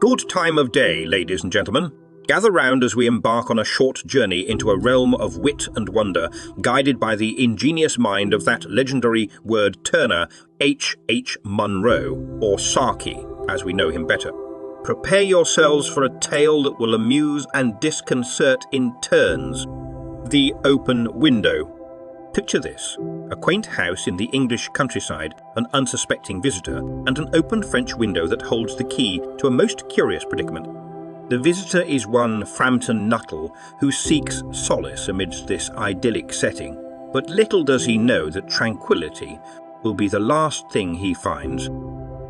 Good time of day, ladies and gentlemen. Gather round as we embark on a short journey into a realm of wit and wonder, guided by the ingenious mind of that legendary word turner, H. Munro, or Saki, as we know him better. Prepare yourselves for a tale that will amuse and disconcert in turns. The Open Window. Picture this: a quaint house in the English countryside, an unsuspecting visitor, and an open French window that holds the key to a most curious predicament. The visitor is one Framton Nuttel, who seeks solace amidst this idyllic setting, but little does he know that tranquility will be the last thing he finds.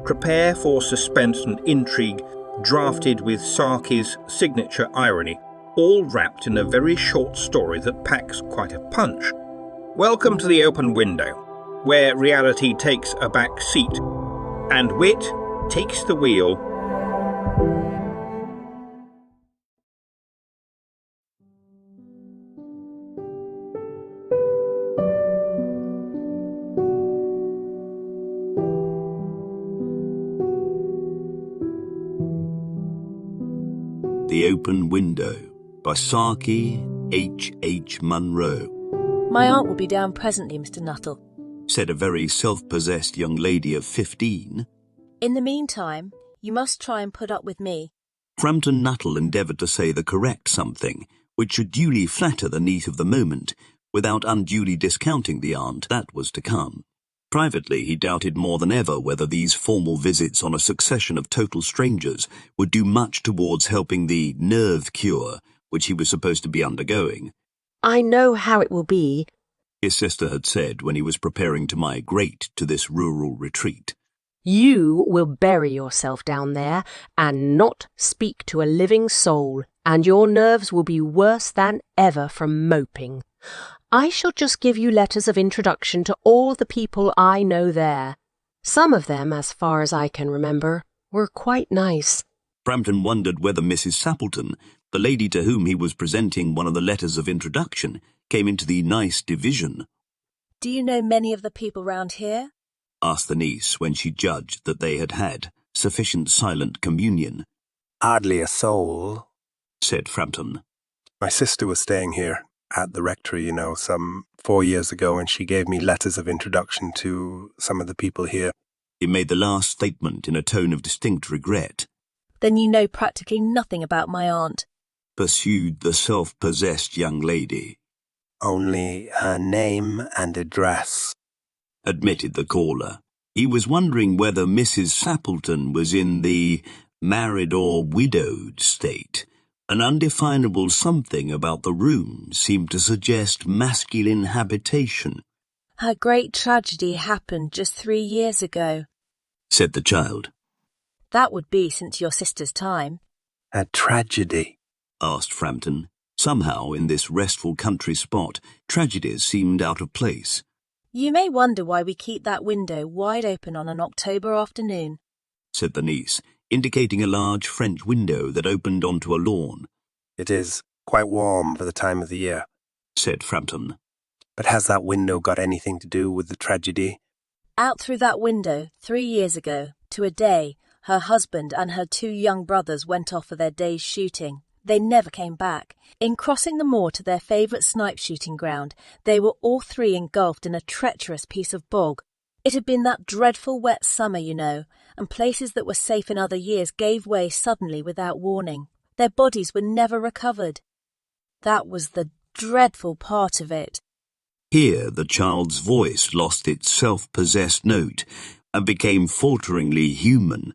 Prepare for suspense and intrigue, drafted with Saki's signature irony, all wrapped in a very short story that packs quite a punch. Welcome to The Open Window, where reality takes a back seat, and wit takes the wheel. The Open Window by Saki, H. Munro. My aunt will be down presently, Mr. Nuttel, said a very self-possessed young lady of 15. In the meantime, you must try and put up with me. Framton Nuttel endeavoured to say the correct something, which should duly flatter the need of the moment, without unduly discounting the aunt that was to come. Privately, he doubted more than ever whether these formal visits on a succession of total strangers would do much towards helping the nerve cure which he was supposed to be undergoing. I know how it will be, his sister had said when he was preparing to migrate to this rural retreat. You will bury yourself down there and not speak to a living soul, and your nerves will be worse than ever from moping. I shall just give you letters of introduction to all the people I know there. Some of them, as far as I can remember, were quite nice. Framton wondered whether Mrs. Sappleton, the lady to whom he was presenting one of the letters of introduction, came into the nice division. Do you know many of the people round here? Asked the niece when she judged that they had had sufficient silent communion. Hardly a soul, said Framton. My sister was staying here at the rectory, some 4 years ago, and she gave me letters of introduction to some of the people here. He made the last statement in a tone of distinct regret. Then you know practically nothing about my aunt, pursued the self-possessed young lady. Only her name and address, admitted the caller. He was wondering whether Mrs. Sappleton was in the married or widowed state. An undefinable something about the room seemed to suggest masculine habitation. Her great tragedy happened just 3 years ago, said the child. That would be since your sister's time. A tragedy? Asked Framton. Somehow, in this restful country spot, tragedies seemed out of place. You may wonder why we keep that window wide open on an October afternoon, said the niece, indicating a large French window that opened onto a lawn. It is quite warm for the time of the year, said Framton. But has that window got anything to do with the tragedy? Out through that window, 3 years ago, to a day, her husband and her 2 young brothers went off for their day's shooting. They never came back. In crossing the moor to their favourite snipe shooting ground, they were all 3 engulfed in a treacherous piece of bog. It had been that dreadful wet summer, and places that were safe in other years gave way suddenly without warning. Their bodies were never recovered. That was the dreadful part of it. Here the child's voice lost its self-possessed note and became falteringly human.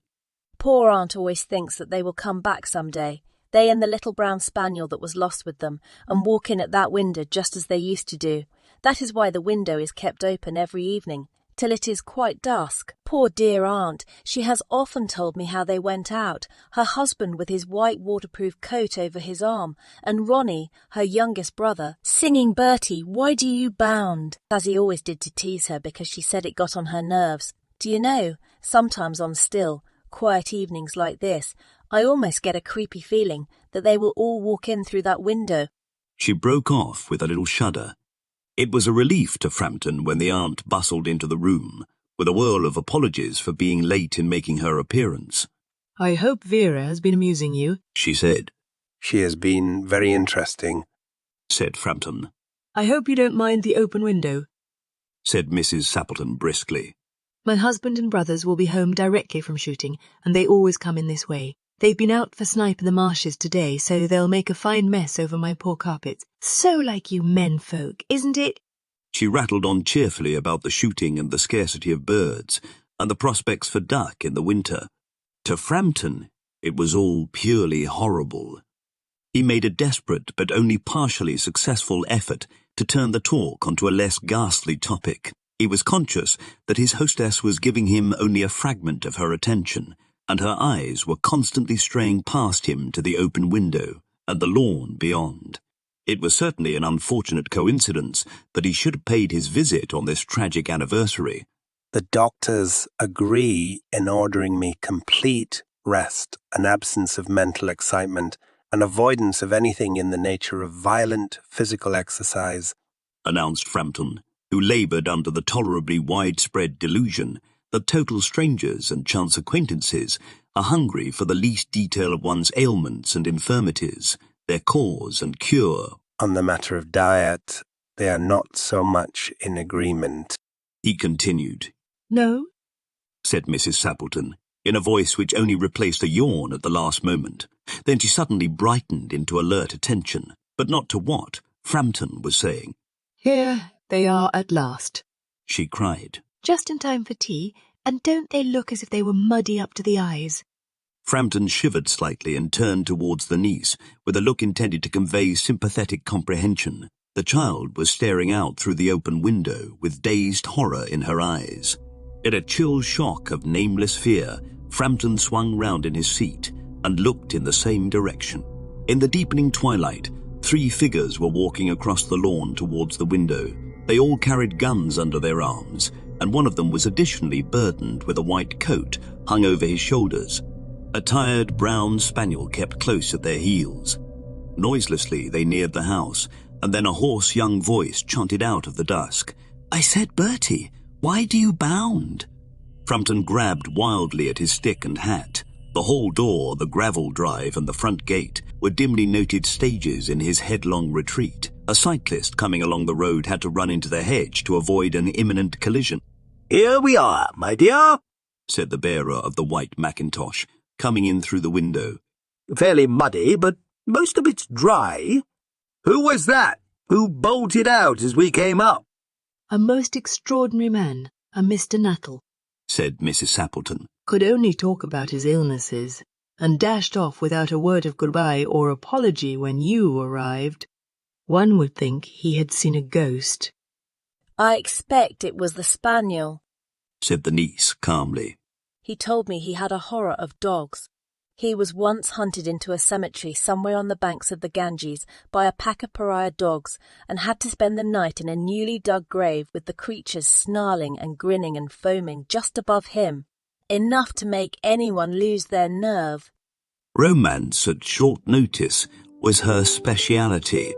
Poor aunt always thinks that they will come back some day. They and the little brown spaniel that was lost with them, and walk in at that window just as they used to do. That is why the window is kept open every evening, till it is quite dusk. Poor dear aunt, she has often told me how they went out, her husband with his white waterproof coat over his arm, and Ronnie, her youngest brother, singing Bertie, why do you bound, as he always did to tease her because she said it got on her nerves. Do you know, sometimes on still, quiet evenings like this, I almost get a creepy feeling that they will all walk in through that window. She broke off with a little shudder. It was a relief to Framton when the aunt bustled into the room, with a whirl of apologies for being late in making her appearance. I hope Vera has been amusing you, she said. She has been very interesting, said Framton. I hope you don't mind the open window, said Mrs. Sappleton briskly. My husband and brothers will be home directly from shooting, and they always come in this way. They've been out for snipe in the marshes today, so they'll make a fine mess over my poor carpets. So like you men folk, isn't it? She rattled on cheerfully about the shooting and the scarcity of birds, and the prospects for duck in the winter. To Framton, it was all purely horrible. He made a desperate but only partially successful effort to turn the talk onto a less ghastly topic. He was conscious that his hostess was giving him only a fragment of her attention, and her eyes were constantly straying past him to the open window and the lawn beyond. It was certainly an unfortunate coincidence that he should have paid his visit on this tragic anniversary. The doctors agree in ordering me complete rest, an absence of mental excitement, an avoidance of anything in the nature of violent physical exercise, announced Framton, who laboured under the tolerably widespread delusion that total strangers and chance acquaintances are hungry for the least detail of one's ailments and infirmities, their cause and cure. On the matter of diet, they are not so much in agreement, he continued. No, said Mrs. Sappleton, in a voice which only replaced a yawn at the last moment. Then she suddenly brightened into alert attention, but not to what Framton was saying. Here they are at last, she cried. Just in time for tea, and don't they look as if they were muddy up to the eyes? Framton shivered slightly and turned towards the niece, with a look intended to convey sympathetic comprehension. The child was staring out through the open window with dazed horror in her eyes. In a chill shock of nameless fear, Framton swung round in his seat and looked in the same direction. In the deepening twilight, 3 figures were walking across the lawn towards the window. They all carried guns under their arms, and one of them was additionally burdened with a white coat hung over his shoulders. A tired brown spaniel kept close at their heels. Noiselessly they neared the house, and then a hoarse young voice chanted out of the dusk, "I said, Bertie, why do you bound?" Framton grabbed wildly at his stick and hat. The hall door, the gravel drive, and the front gate were dimly noted stages in his headlong retreat. A cyclist coming along the road had to run into the hedge to avoid an imminent collision. "Here we are, my dear," said the bearer of the white mackintosh, coming in through the window. "Fairly muddy, but most of it's dry. Who was that? Who bolted out as we came up?" A most extraordinary man, a Mr. Nuttel, said Mrs. Sappleton. Could only talk about his illnesses, and dashed off without a word of goodbye or apology when you arrived. One would think he had seen a ghost. I expect it was the spaniel, said the niece calmly. He told me he had a horror of dogs. He was once hunted into a cemetery somewhere on the banks of the Ganges by a pack of pariah dogs and had to spend the night in a newly dug grave with the creatures snarling and grinning and foaming just above him, enough to make anyone lose their nerve. Romance at short notice was her speciality.